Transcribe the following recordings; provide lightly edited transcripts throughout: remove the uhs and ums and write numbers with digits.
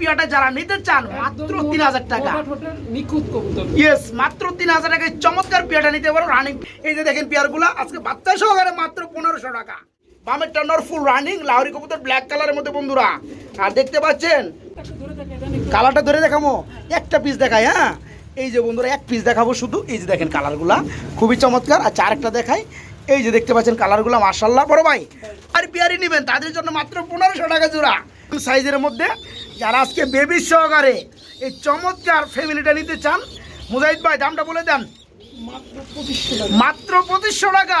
পিয়াটা যারা নিতে চান মাত্র 3000 টাকা। নিখুঁত কবুতর। ইয়েস, মাত্র 3000 টাকায় চমৎকার পিয়াটা নিতে পারো রানিং। এই যে দেখেন পিয়ারগুলো আজকে বাচ্চা সহকারে মাত্র 1500 টাকা। বামের টান্ডার ফুল রানিং লাহোরি কবুতর ব্ল্যাক কালারের মধ্যে বন্ধুরা। আর দেখতে পাচ্ছেন কালারটা ধরে দেখাবো, একটা পিস দেখাই। হ্যাঁ এই যে বন্ধুরা এক পিস দেখাবো শুধু। এই যে দেখেন কালারগুলা খুবই চমৎকার। আচ্ছা আরেকটা দেখাই, এই যে দেখতে পাচ্ছেন কালারগুলো মাশাআল্লাহ। বড় ভাই আর পিয়ারি নেবেন তাদের জন্য মাত্র 1500 টাকা জোড়া সাইজের মধ্যে। যারা আজকে বেবি সহকারে এই চমৎকার ফ্যামিলিটা নিতে চান, মুজাহিদ ভাই দামটা বলে দেন। মাত্র 2500 টাকা।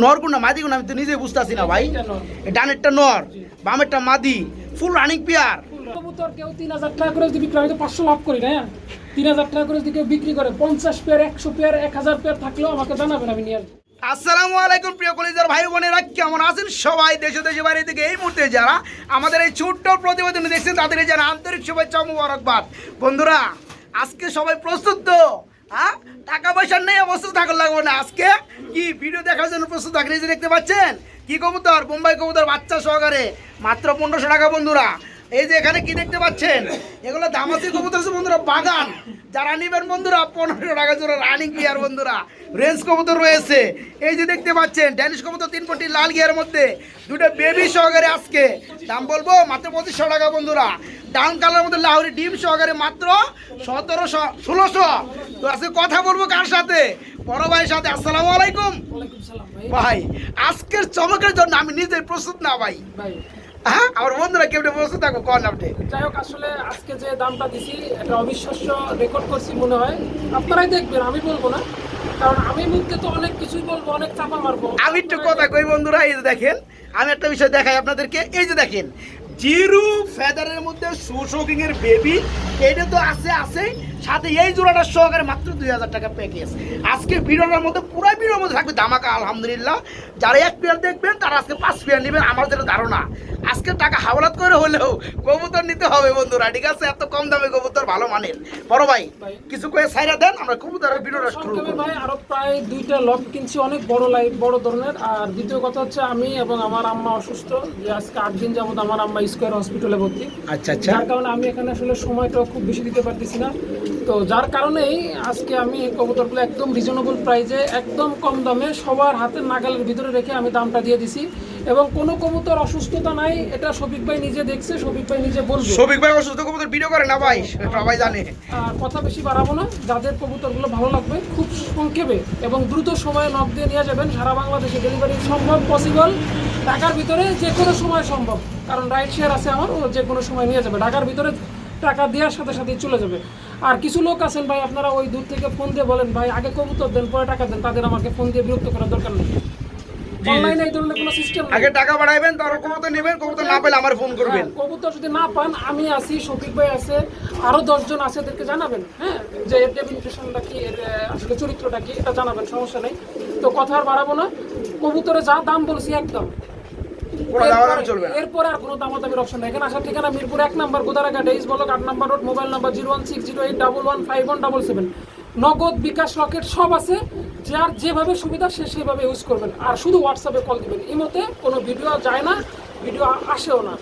নর কোনটা মাদি কোনটা আমি তো নিজে বুঝতেছি না ভাই। ডানেরটা নর, বামেরটা মাদি, ফুল রানিং পেয়ার। কবুতর কেউ 3000 টাকা করে যদি বিক্রি হয় তো 500 লাভ করি না। 3000 টাকা করে যদি কেউ বিক্রি করে 50 পেয়ার 100 পেয়ার 1000 পেয়ার থাকলেও আমাকে জানাবেন, আমি নিয়ে আসবো। আসসালামু আলাইকুম প্রিয় কলিজার ভাই বোনেরা, কেমন আছেন সবাই? দেশে দেশে বাইরে থেকে এই মুহূর্তে যারা আমাদের এই ছোট্ট প্রতিবেদন দেখছেন তাদের যারা আন্তরিক শুভেচ্ছা ও মোবারকবাদ। বন্ধুরা আজকে সবাই প্রস্তুত তো? হ্যাঁ, টাকা পয়সা নেই অবস্থা থাকার লাগবে না। আজকে কি ভিডিও দেখার জন্য প্রস্তুত থাকলে যে দেখতে পাচ্ছেন কি কবুতর, বোম্বাই কবুতর বাচ্চা সহকারে মাত্র 1500 টাকা বন্ধুরা। এই যে এখানে কি দেখতে পাচ্ছেন এগুলো দামাসি কবুতর আছে বন্ধুরা, বাগান। যারা নিবেন বন্ধুরা 1500 টাকা জোড়া রানিং গিয়ার বন্ধুরা। রেঞ্জ কবুতর রয়েছে, এই যে দেখতে পাচ্ছেন ড্যানিশ কবুতর 3 পটি লাল গিয়ার মধ্যে দুটো বেবি সহকারে। আজকে দাম বলবো মাত্র 2500 টাকা বন্ধুরা। ডাউন কালারের মধ্যে লাহোরি ডিম সহকারে মাত্র 1700 1600। তো আজকে কথা বলবো কার সাথে? বড় ভাইয়ের সাথে। আসসালামু আলাইকুম ভাই। আজকের চমকের জন্য আমি নিজেই প্রস্তুত না ভাই। হ্যাঁ আমার বন্ধুরা কেমন প্রস্তুত থাকো কোন আপনি? যাই হোক, আসলে আজকে যে দামটা দিছি এটা অবিশ্বাস্য রেকর্ড করছি মনে হয়। আপনারাই দেখবেন, আমি বলবো না, কারণ আমি মুখে তো অনেক কিছুই বলবো, অনেক চাপা মারবো। আমি একটু কথা কই বন্ধুরা। এই যে দেখেন আমি একটা বিষয় দেখাই আপনাদেরকে। এই যে দেখেন জিরো ফেদারের মধ্যে শোকিং এর বেবি, এইটা তো আছে সাথে এই জোড়াটা সহকারে মাত্র 2000 টাকা প্যাকেজ। আজকে ভিডিওটার মধ্যে পুরো ভিডিওর মধ্যে থাকবে ধামাকা আলহামদুলিল্লাহ। যারা এক পেয়ার দেখবেন তারা আজকে 5 পেয়ার নেবেন। আমার যেটা ধারণা আজকে টাকা হাওলাত করে হলেও কবুতর নিতে হবে বন্ধুরা, ঠিক আছে? এত কম দামে কবুতর ভালো মানের। বড় ভাই কিছু কয়ে সাইরা দেন, আমরা কবুতরের ভিডিওটা শুরু করব। ভাই আরো প্রায় 2টা লট কিনছি, অনেক বড় ধরনের। আর দ্বিতীয় কথা হচ্ছে আমি এবং আমার আম্মা অসুস্থ, যে আজকে 8 দিন যাবত আমার আম্মা স্কয়ার হসপিটালে ভর্তি। আচ্ছা আচ্ছা। যার কারণে আমি এখানে আসলে সময়টা খুব বেশি দিতে পারতেছি না। তো যার কারণেই আজকে আমি এই কবুতরগুলো একদম রিজনেবল প্রাইসে, একদম কম দামে সবার হাতের নাগালের ভিতরে রেখে আমি দামটা দিয়ে দিছি। এবং কোনো কবুতর অসুস্থতা নাই, এটা শফিক ভাই নিজে দেখছে, শফিক ভাই নিজে বলবে। শফিক ভাই অসুস্থ কবুতর ভিডিও করে না ভাই, সবাই জানে। আর কথা বেশি বাড়াবো না, যাদের কবুতরগুলো ভালো লাগবে খুব সংক্ষেপে এবং দ্রুত সময়ে নক দিয়ে নিয়ে যাবেন। সারা বাংলাদেশে ডেলিভারি সম্ভব, পসিবল, ঢাকার ভিতরে যে কোনো সময় সম্ভব, কারণ রাইড শেয়ার আছে আমার, ও যে কোনো সময় নিয়ে যাবে। ঢাকার ভিতরে টাকা দেওয়ার সাথে সাথেই চলে যাবে। আর কিছু লোক আছেন ভাই, আপনারা ওই দূর থেকে ফোন দিয়ে বলেন ভাই আগে কবুতর দেন পরে টাকা দেন, তাদের আমাকে ফোন দিয়ে বিরক্ত করার দরকার নেই। অনলাইনে এই ধরনের কোনো সিস্টেম নেই। আগে টাকা বাড়াইবেন, তারপর কবুতর নেবেন, কবুতর না পেলে আমার ফোন করবেন। কবুতর যদি না পান আমি আছি, শফিক ভাই আছে, আরো 10 জন আছে, এদেরকে জানাবেন। হ্যাঁ, যে এর ডেফিনিশনটা কি, এর আসলে চরিত্রটা কি, এটা জানাবেন, সমস্যা নেই। তো কথা আর বাড়াবো না, কবুতরে যা দাম বলছি একদম, এরপরে আর কোনো দামাদামির অপশন নেই। এখানে আসার ঠিকানা মিরপুর 1 নম্বর গোদারাঘাট, এইচ ব্লক 8 নম্বর রোড, মোবাইল নাম্বার 01608115177। নগদ, বিকাশ, রকেট সব আছে। যার যেভাবে সুবিধা সে সেভাবে ইউজ করবেন। আর শুধু হোয়াটসঅ্যাপে কল দিবেন, ইমোতে কোনো ভিডিও যায় না, ভিডিও আসেও না।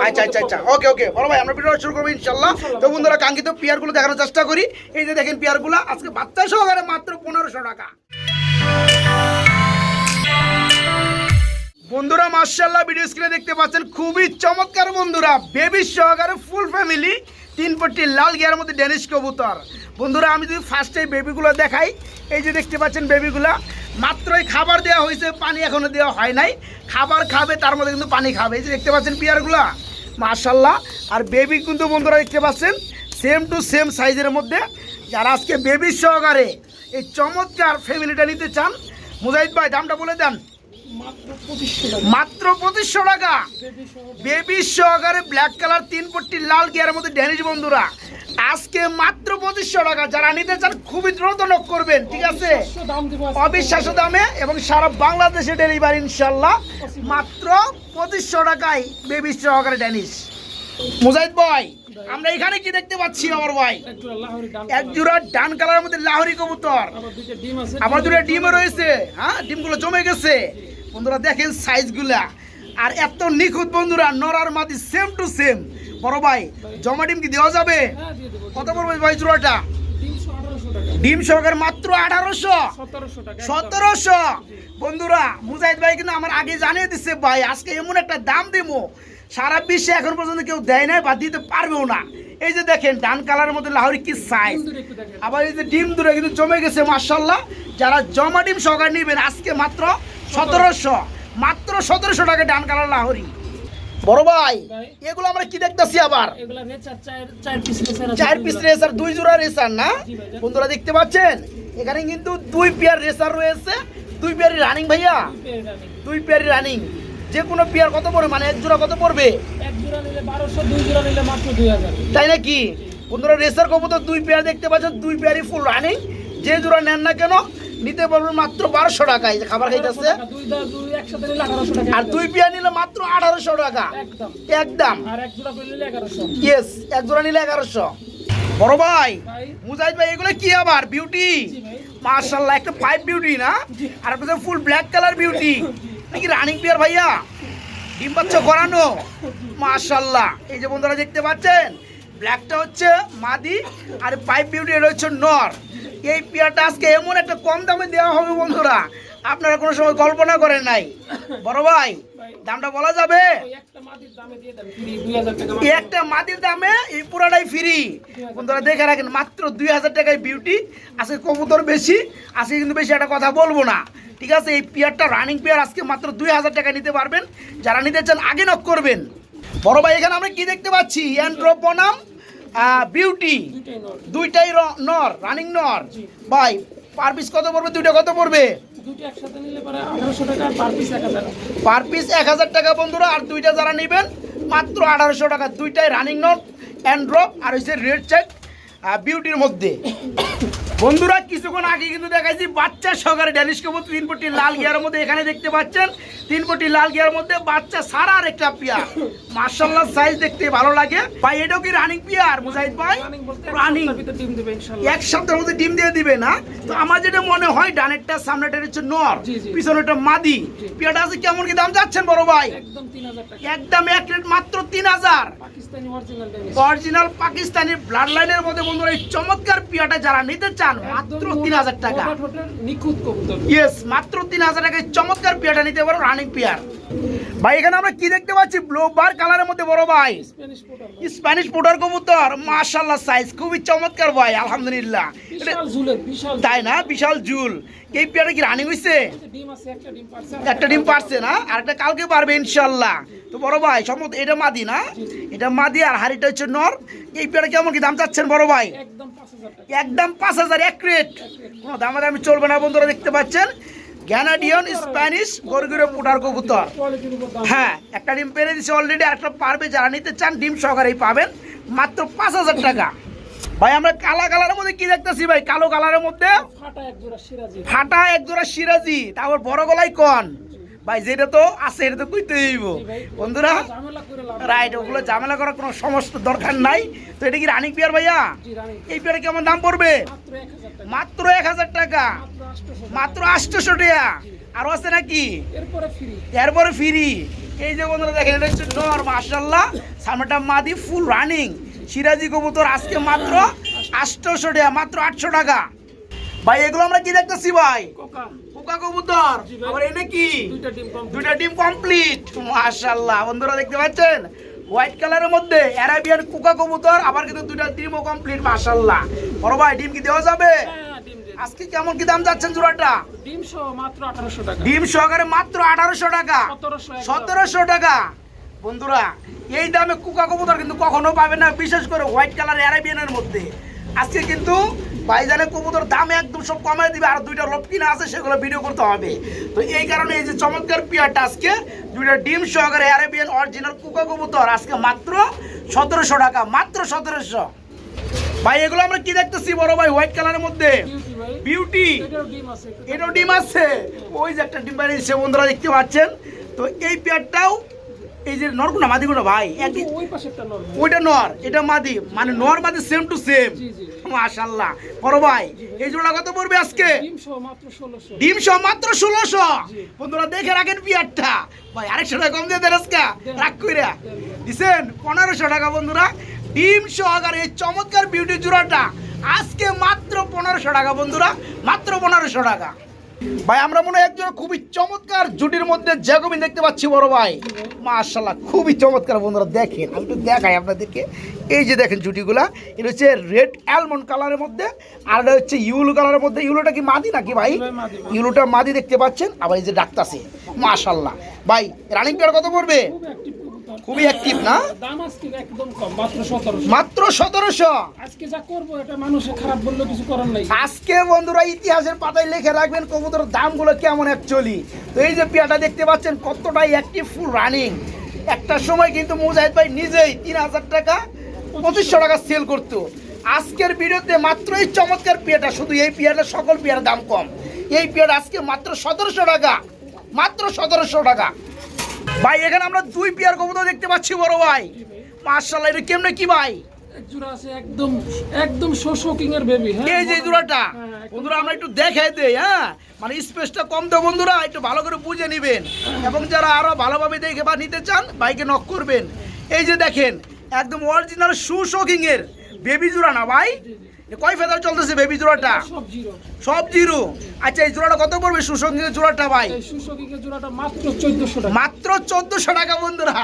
আচ্ছা ওকে বড় ভাই আমরা ভিডিও শুরু করবো ইনশাআল্লাহ। তো বন্ধুরা কাঙ্ক্ষিত পেয়ারগুলো দেখানোর চেষ্টা করি। এই যে দেখেন পেয়ারগুলো আজকে বাচ্চা সহকারে মাত্র 1500 টাকা বন্ধুরা। মাশাআল্লাহ ভিডিও স্ক্রিনে দেখতে পাচ্ছেন খুবই চমৎকার বন্ধুরা, বেবি সহকারে ফুল ফ্যামিলি 3 পটি লাল গিয়ার মধ্যে ড্যানিশ কবুতর বন্ধুরা। আমি যদি ফার্স্টে বেবিগুলো দেখাই, এই যে দেখতে পাচ্ছেন বেবিগুলা মাত্রই খাবার দেওয়া হয়েছে, পানি এখনো দেওয়া হয় নাই। খাবার খাবে তার মধ্যে কিন্তু পানি খাবে। এই যে দেখতে পাচ্ছেন পেয়ারগুলা মাশাআল্লাহ। আর বেবি কিন্তু বন্ধুরা দেখতে পাচ্ছেন সেম টু সেম সাইজের মধ্যে। যারা আজকে বেবি সহকারে এই চমৎকার ফ্যামিলিটা নিতে চান, মুজাহিদ ভাই দামটা বলে দেন। মাত্র 2500 টাকা বেবি সহকারে ব্ল্যাক কালার 3 পট্টি লাল গিয়ারের মধ্যে ড্যানিশ বন্ধুরা। আজকে মাত্র 2500 টাকা। যারা নিতে চান খুবই দ্রুত নক করবেন, ঠিক আছে? অবিশ্বাস্য দামে এবং সারা বাংলাদেশে ডেলিভারি ইনশাল্লাহ। মাত্র 2500 টাকায় বেবি সহকারে ড্যানিশ। মুজাহিদ ভাই আমরা এখানে কি দেখতে পাচ্ছি আমার ভাই? এক জোড়া ডান কালারের মধ্যে লাহোরি কবুতর, আমার 2টা ডিমও রয়েছে। হ্যাঁ, ডিমগুলো জমে গেছে বন্ধুরা, দেখেন সাইজগুলা। আর এত নিখুঁত বন্ধুরা, নর আর মাদি সেম টু সেম। বড় ভাই জমা ডিম কি দেওয়া যাবে? হ্যাঁ দিয়ে দেবো। কত পড়বে ভাই জোড়াটা? 1800 টাকা। ডিম সহকারে মাত্র 1800, 1700 টাকা। 1700। বন্ধুরা মুজাহিদ ভাই কিন্তু আমার আগে জানিয়ে দিচ্ছে ভাই আজকে এমন একটা দাম দেবো সারা বিশ্বে এখন পর্যন্ত কেউ দেয় নাই বা দিতে পারবেও না। এই যে দেখেন ডান কালারের মধ্যে লাহোরি কি সাইজ, দূরে একটু দেখেন। আবার এই যে ডিম দূরে কিন্তু জমে গেছে মাশাআল্লাহ। যারা জমা ডিম সহকারে নেবেন আজকে মাত্র 1700, মাত্র 1700 টাকা ডান কালার লাহোরি। বড় ভাই এগুলো আমরা কি দেখতেছি আবার? এগুলা নেচার 4 পিস রেসার আছে। 4 পিস রেসার, 2 জোড়া রেসার না জি ভাই। বন্ধুরা দেখতে পাচ্ছেন এখানে কিন্তু 2 পেয়ার রেসার রয়েছে, 2 পেয়ারই রানিং ভাইয়া, 2 পেয়ারই রানিং। যে কোনো পেয়ার কত পড়বে, মানে এক জোড়া কত পড়বে? এক জোড়া নিলে 1200, 2 জোড়া নিলে মাত্র 2000। তাই নাকি বন্ধুরা? রেসার কবুতর 2 পেয়ার দেখতে পাচ্ছেন, 2 পেয়ারই ফুল রানিং। যে জোড়া নেন না কেন নিতে পারবেন মাত্র 1200 টাকায়। যে খাবার খাইতেছে 2 একসাথে নিলে 1800 টাকা। আর 2 পেয়ার নিলে মাত্র 1800 টাকা একদম। একদম। আর এক জোড়া নিলে 1100। ইয়েস, এক জোড়া নিলে 1100। বড় ভাই ভাই মুজাহিদ ভাই এগুলো কি আবার বিউটি? জি ভাই। মাশাআল্লাহ, একটা 5 বিউটি না, আর একটা ফুল ব্ল্যাক কালার বিউটি নাকি রানিং পেয়ার ভাইয়া? ডিম বাচ্চা করানো মাশাআল্লাহ। এই যে বন্ধুরা দেখতে পাচ্ছেন ব্ল্যাকটা হচ্ছে মাদি আর 5 বিউটি এটা হচ্ছে নর। এই পেয়ারটা আজকে এমন একটা কম দামে দেওয়া হবে বন্ধুরা আপনারা কোনো সময় কল্পনা করেন নাই। বড় ভাই দামটা বলা যাবে? ওই একটা মাটির দামে দিয়ে দেন ফ্রি 2000 টাকা। এই একটা মাটির দামে এই পুরাটাই ফ্রি। বন্ধুরা দেখে রাখেন মাত্র 2000 টাকায় বিউটি। আজকে কবুতর বেশি, আজকে কিন্তু বেশি একটা কথা বলবো না, ঠিক আছে? এই পেয়ারটা রানিং পেয়ার আজকে মাত্র 2000 টাকা নিতে পারবেন। যারা নিতে চান আগে নক করবেন। বড় ভাই এখানে আমরা কি দেখতে পাচ্ছি? অ্যান্ড্রপ বনাম বিউটি, দুইটাই নর। দুইটাই নর, রানিং নর। ভাই পার পিস কত পড়বে? দুইটা কত পড়বে? দুইটা একসাথে নিলে পরে 1800 টাকা আর পার পিস 1000 টাকা। পার পিস 1000 টাকা বন্ধুরা। আর দুইটা যারা নেবেন মাত্র 1800 টাকা। দুইটাই রানিং নট অ্যান্ড্রপ আর হচ্ছে রেড চেক বিউটির মধ্যে। বন্ধুরা কিছুক্ষণ আগে কিন্তু দেখাইছি বাচ্চা সহকারে ড্যানিশ কবুতর 3 পটি লাল গিয়ারের মধ্যে। এখানে দেখতে পাচ্ছেন 3 পটি লাল গিয়ার মধ্যে বাচ্চা সারা আর একটা পিয়ার। মাশাআল্লাহ সাইজ দেখতে ভালো লাগে। ভাই এটাও কি রানিং পিয়ার মুজাহিদ ভাই? রানিং বলতে রানিং ভিতর ডিম দেবে ইনশাআল্লাহ। এক সপ্তাহের মধ্যে ডিম দিয়ে দিবে না? তো আমার যেটা মনে হয় ডানেরটা সামনেটা হচ্ছে নর, জি, জি। পিছনেটা মাদি। পিয়াটা আছে কেমন কি দাম যাচ্ছেন বড় ভাই? একদম 3000 টাকা। একদম এক রেট মাত্র 3000। Pakistani original Danish. Original Pakistani blood লাইনের মধ্যে বন্ধুরা এই চমৎকার পিয়াটা যারা নিতে চান মাত্র 3000 টাকা। মোটা ঠোঁটের নিখুঁত কবুতর। ইয়েস, মাত্র 3000 টাকায় চমৎকার পিয়াটা নিতে পারো, রানিং পিয়ার। ভাই এখানে আমরা কি দেখতে পাচ্ছি? ব্লু বার কালারের মধ্যে বড় ভাই স্প্যানিশ পোটার। স্প্যানিশ পোটার কবুতর। মাশাআল্লাহ সাইজ খুবই চমৎকার ভাই, আলহামদুলিল্লাহ। বিশাল ঝুলের বিশাল। তাই না? বিশাল ঝুল। এই পিয়াটা কি রানিং হইছে? ডিম আছে, একটা ডিম পারছে। একটা ডিম পারছে না, আর একটা কালকে পারবে ইনশাআল্লাহ। তো বড় ভাই সম্ভবত এটা মাদি না? এটা মাদি আর হাড়িটা হচ্ছে নর। এই পেয়ারা কেমন কি দাম চাচ্ছেন বড় ভাই? একদম 5000 টাকা। একদম 5000 এক রেট। কোনো দামাদামি চলবে না বন্ধুরা দেখতে পাচ্ছেন। গ্যানাডিয়ন স্প্যানিশ গরগুরে পোটার কবুতর। কোয়ালিটির উপর দাম। হ্যাঁ একটা ডিম পেরে দিচ্ছে অলরেডি, একটা পারবে। যারা নিতে চান ডিম সহকারেই পাবেন মাত্র 5000 টাকা। ভাই আমরা কালা কালারের মধ্যে কি দেখতেছি ভাই? কালো কালারের মধ্যে ফাটা এক জোড়া সিরাজি। ফাটা এক জোড়া সিরাজি, তারপর বড় গলায় কন। ভাই যেটা তো আছে এটা তো কইতে হইব বন্ধুরা। ঝামেলা করে লাভ। রাইট, ওগুলো ঝামেলা করার কোনো সমস্যা দরকার নাই। তো এটা কি রানিং পিয়ার ভাইয়া? জি রানিং। এই পিয়ারে কেমন দাম পড়বে? মাত্র মাত্র 1000 টাকা। 1000 টাকা। মাত্র 800 টাকা। আরো আছে নাকি? এরপরে ফ্রি। এরপরে ফ্রি। এই যে বন্ধুরা দেখেন এটা হচ্ছে নর, মাশাআল্লাহ। সামনেটা মাদি ফুল রানিং সিরাজি কবুতর আজকে মাত্র 800 টাকা, মাত্র 800 টাকা। ভাই এগুলো আমরা কি দেখতেছি ভাই? কোকা। পোকা কবুতর। জি ভাই। আবার এনে কি? দুইটা ডিম কম। দুইটা ডিম কমপ্লিট। মাশাআল্লাহ বন্ধুরা দেখতে পাচ্ছেন হোয়াইট কালারের মধ্যে অ্যারাবিয়ান কুকা কবুতর, আবার কিন্তু দুইটা ডিমও কমপ্লিট। মাশাআল্লাহ বড় ভাই ডিম কি দেওয়া যাবে? হ্যাঁ ডিম দিয়ে। আজকে কেমন কি দাম যাচ্ছেন জোড়াটা? ডিম সহ মাত্র 1800 টাকা। ডিম সহকারে মাত্র 1800 টাকা, 1700 টাকা। বন্ধুরা এই দামে কুকা কবুতর কিন্তু কখনো পাবেন না, বিশেষ করে হোয়াইট কালার অ্যারাবিয়ানের মধ্যে। আজকে কিন্তু ভাইজানের কবুতর দাম একদম সব কমায় দিবে, আর দুইটা লোক কিনা আছে সেগুলো ভিডিও করতে হবে। তো এই কারণে এই যে চমৎকার পিয়ারটা আজকে দুইটা ডিম সহকারে অ্যারাবিয়ান অরিজিনাল কুকা কবুতর আজকে মাত্র 1700 টাকা, মাত্র 1700। ভাই এগুলো আমরা কি দেখতেছি বড় ভাই? হোয়াইট কালারের মধ্যে বিউটি ভাই। বিউটি। এটাও ডিম আছে। এটাও ডিম আছে। ওই যে একটা ডিম বাইরে বন্ধুরা দেখতে পাচ্ছেন। তো এই পেয়ারটাও এই যে নরগুনা মাদিগুনা ভাই একই ওই পাশে একটা নর ভাই। ওইটা নর এটা মাদি মানে নর মাদি সেম টু সেম জি জি মাশাআল্লাহ বড় ভাই এই জোড়া কত পড়বে আজকে ডিম সহ মাত্র 1600 ডিম সহ মাত্র 1600 জি। বন্ধুরা দেখে রাখেন পিয়ারটা ভাই 150 টাকা কম দিয়ে দেন আজকে রাখ কইরা দিছেন 1500 টাকা বন্ধুরা ডিম সহকারে এই চমৎকার বিউটি জোড়াটা আজকে মাত্র 1500 টাকা বন্ধুরা মাত্র 1500 টাকা ভাই আমরা মনে হয় একজন খুবই চমৎকার জুটির মধ্যে জ্যাকোবিন দেখতে পাচ্ছি বড় ভাই মাশাআল্লাহ খুবই চমৎকার বন্ধুরা দেখেন আমি একটু দেখাই আপনাদেরকে এই যে দেখেন জুটিগুলা এটা হচ্ছে রেড অ্যালমন্ড কালারের মধ্যে আর এটা হচ্ছে ইউলো কালারের মধ্যে ইউলোটা কি মাদি নাকি ভাই ইউলোটা মাদি দেখতে পাচ্ছেন আবার এই যে ডাকতাছে মাশাআল্লাহ ভাই রানিং পেয়ার কত পড়বে খুব অ্যাক্টিভ কবুতর খুবই অ্যাক্টিভ না দাম আজকে একদম কম মাত্র 1700 মাত্র 1700 আজকে যা করব এটা মানুষে খারাপ বললে কিছু করার নাই আজকে বন্ধুরা ইতিহাসের পাতায় লিখে রাখবেন কবুতরের দামগুলো কেমন অ্যাকচুয়ালি তো এই যে পেয়াটা দেখতে পাচ্ছেন কতটাই অ্যাক্টিভ ফুল রানিং একটা সময় কিন্তু মুজাহিদ ভাই নিজেই 3000 টাকা 2500 টাকা সেল করতো আজকের ভিডিওতে মাত্র এই চমৎকার পেয়াটা শুধু এই পেয়াটা সকল পেয়ার দাম কম এই পেয়াটা আজকে মাত্র 1700 টাকা মাত্র 1700 টাকা ভাই এখানে আমরা দুই পেয়ার কবুতর দেখতে পাচ্ছি বড় ভাই মাশাআল্লাহ এটা কেমনে কি ভাই এক জোড়া আছে একদম একদম শোকিং এর বেবি হ্যাঁ এই যে জোড়াটা হ্যাঁ, একদম। বন্ধুরা আমরা একটু দেখাই দেই হ্যাঁ মানে স্পেসটা কম তো বন্ধুরা একটু ভালো করে বুঝে নেবেন এবং যারা আরো ভালোভাবে দেখে বা নিতে চান বাইকে নক করবেন এই যে দেখেন একদম অরিজিনাল শোকিং এর বেবি জোড়া না ভাই এ কয় ফেদার চলতেছে বেবি জোড়াটা সব জিরো সব জিরো আচ্ছা এই জোড়াটা কত পড়বে সুশোকিং এর জোড়াটা ভাই এই শোকিং এর জোড়াটা মাত্র 1400 টাকা মাত্র 1400 টাকা বন্ধুরা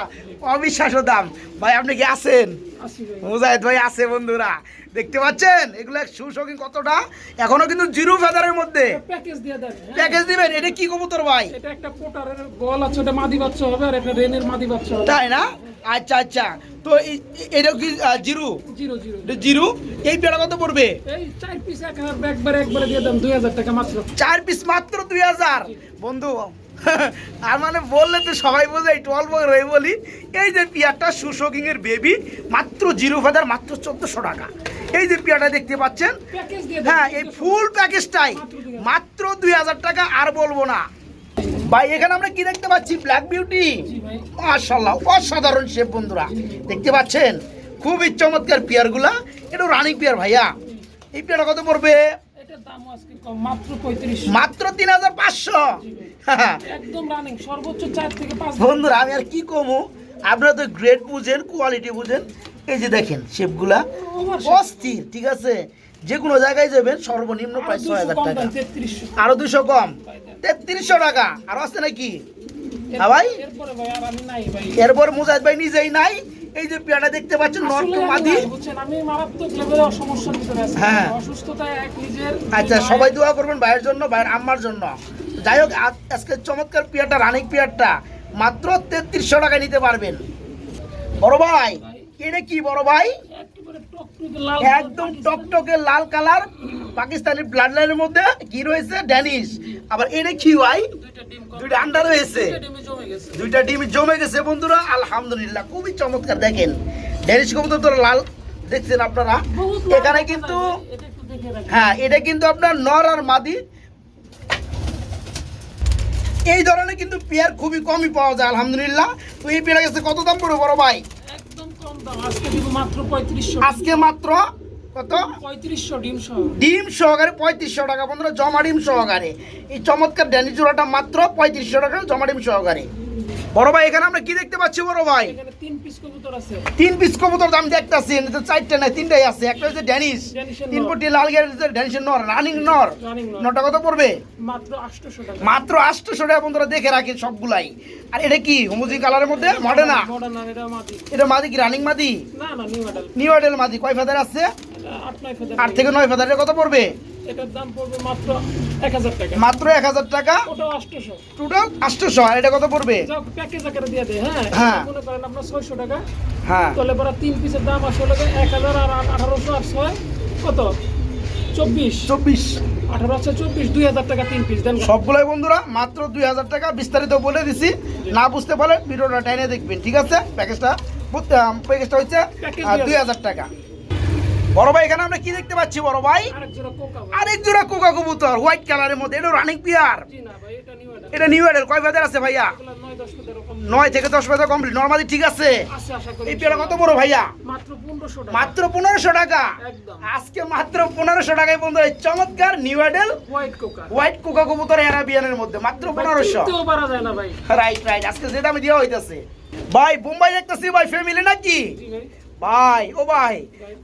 অবিশ্বাস্য দাম ভাই আপনি কি আছেন আসি ভাই মুজাহিদ ভাই আছে বন্ধুরা দেখতে পাচ্ছেন এগুলো সুশোকিং কতটা এখনো কিন্তু জিরো ফেদারের মধ্যে প্যাকেজ দিয়ে দেন হ্যাঁ? প্যাকেজ দিবেন এটা কি কবুতর ভাই এটা একটা পোটারের গল আছে ওটা মাদি বাচ্চা হবে আর একটা রেনের মাদি বাচ্চা হবে তাই না আচ্ছা আচ্ছা তো এটা কি জিরো জিরো জিরো এটা জিরো এই পেয়ারা কত পড়বে এই 4 পিস একবারে দিয়ে দাম 2000 টাকা মাত্র 4 পিস মাত্র 2000 বন্ধু আর মানে বললে তো সবাই বোঝে একটু অল্প করে বলি এই যে পিয়ারটা সুশোকিং এর বেবি মাত্র জিরো ফেদার মাত্র 1400 টাকা এই যে পিয়ারটা দেখতে পাচ্ছেন প্যাকেজ দিয়ে দেন হ্যাঁ এই ফুল প্যাকেজটাই মাত্র 2000 টাকা আর বলবো না ভাই এখানে আমরা কি দেখতে পাচ্ছি ব্ল্যাক বিউটি জি ভাই মাশাআল্লাহ অসাধারণ শেপ বন্ধুরা দেখতে পাচ্ছেন খুবই চমৎকার পেয়ারগুলা এটা রানিং পেয়ার ভাইয়া এই পেয়ারটা কত পড়বে এটার দাম আজকে কম মাত্র 3500 মাত্র 3500 একদম রানিং সর্বোচ্চ 4 থেকে 5 বন্ধুরা আমি আর কি কমু আপনারা তো গ্রেড বুঝেন কোয়ালিটি বুঝেন এই যে দেখেন শেপগুলা অস্থির ঠিক আছে যে কোনো জায়গায় যাবেন সর্বনিম্ন প্রায় 6000 টাকা 3300 আরো 200 কম 3300 টাকা আর আছে নাকি হ্যাঁ ভাই এরপরে ভাই আর আমি নাই ভাই এরপর মুজাহিদ ভাই নিজেই নাই এই যে পেয়াটা দেখতে পাচ্ছেন নর আসলে টু আমি মাদি নাই, বুঝছেন আমি মারাত্মক লেভেলে সমস্যার ভিতরে আছি হ্যাঁ। অসুস্থতায় এক নিজের আচ্ছা সবাই দোয়া করবেন ভাইয়ের জন্য ভাইয়ের আম্মার জন্য যাই হোক আজকে চমৎকার পেয়ারটা রানিং পেয়ারটা মাত্র 3300 টাকা নিতে পারবেন বড় ভাই এটা কি বড় ভাই একেবারে টকটকে লাল একদম টকটকে লাল কালার পাকিস্তানি ব্লাড লাইনের মধ্যে কি রয়েছে ড্যানিশ আবার এটা কি ভাই দুইটা ডিম দুইটা আন্ডা রয়েছে ডিমে জমে গেছে দুইটা ডিম জমে গেছে বন্ধুরা আলহামদুলিল্লাহ খুবই চমৎকার দেখেন ড্যানিশ কবুতর তো লাল দেখছেন আপনারা বহুত এখানে লাল কিন্তু দেখা যায়, এটা একটু দেখে রাখেন হ্যাঁ এটা কিন্তু আপনার নর আর মাদি এই ধরনের কিন্তু পেয়ার খুবই কমই পাওয়া যায় আলহামদুলিল্লাহ তো এই পেয়ার গেছে কত দাম পড়বে বড় ভাই একদম কম দাম আজকে দিব মাত্র 3500 আজকে মাত্র কত 3500 ডিম সহ ডিম সহকারে 3500 টাকা বন্ধুরা জমা ডিম সহকারে এই চমৎকার ড্যানি জোড়াটা মাত্র 3500 টাকা জমা ডিম সহকারে বড় ভাই এখানে আমরা কি দেখতে পাচ্ছি বড় ভাই এখানে 3 পিস কবুতর আছে 3 পিস কবুতর দাম দেখতাছি তো চারটা না তিনটাই আছে একটা হচ্ছে ড্যানিশ ড্যানিশের তিন নর। কোটি লাল গের ড্যানিশের নর রানিং নর রানিং নর। নটা কত পড়বে মাত্র 800 টাকা মাত্র 800 টাকা বন্ধুরা দেখে রাখেন সবগুলাই আর এটা কি হোমোজি কালারের মধ্যে মডেনা মডার্ন আর এটা মাটি এটা মাদি কি রানিং মাদি না না নিউ মডেল নিউ মডেল মাদি কয় ফেদার আছে এটা 8-9 ফেদার 8 থেকে 9 ফেদারের কত পড়বে এটার দাম পড়বে মাত্র 1000 টাকা মাত্র 1000 টাকা ওটা 800 টোটাল 800 আর এটা কত পড়বে যাও প্যাকেজ আকারে দিয়ে দেয় হ্যাঁ হ্যাঁ। মনে করেন আপনার 600 টাকা হ্যাঁ তাহলে পরে 3 পিসের দাম আসলে 1000 আর 1800 আর 6 কত 24 24 18 আছে 24 2000 টাকা 3 পিস দেন সবগুলাই বন্ধুরা মাত্র 2000 টাকা বিস্তারিত বলে দিছি না বুঝতে পারলে ভিডিওটা টাইনে দেখবেন ঠিক আছে প্যাকেজটা হচ্ছে প্যাকেজ 2000 টাকা বড় ভাই এখানে আমরা কি দেখতে পাচ্ছি বড় ভাই আরেক জোড়া কোকা আরেক জোড়া কোকা কবুতর হোয়াইট কালারের মধ্যে এটা রানিং পিয়ার জি না ভাই এটা নিউ এটা এটা নিউ এডেল কয় ফেদার আছে ভাইয়া এগুলা 9 9 থেকে 10 পেয়ার কমপ্লিট নরমালি ঠিক আছে। আছে আশা করি। এই পেয়ারটা কত বড় ভাইয়া? মাত্র 1500 টাকা। মাত্র 1500 টাকা। একদম। আজকে মাত্র 1500 টাকায় বন্ধুরা এই চমৎকার নিউ অ্যাডেল হোয়াইট কোকা কবুতর অ্যারাবিয়ানের মধ্যে মাত্র 1500। কিনতেও পারা যায় না ভাই। রাইট আজকে যে দামে দেওয়া হইতাছে ভাই। বোম্বাই দেখতেছি ভাই ফ্যামিলি নাকি জি ভাই। ভাই? ও ভাই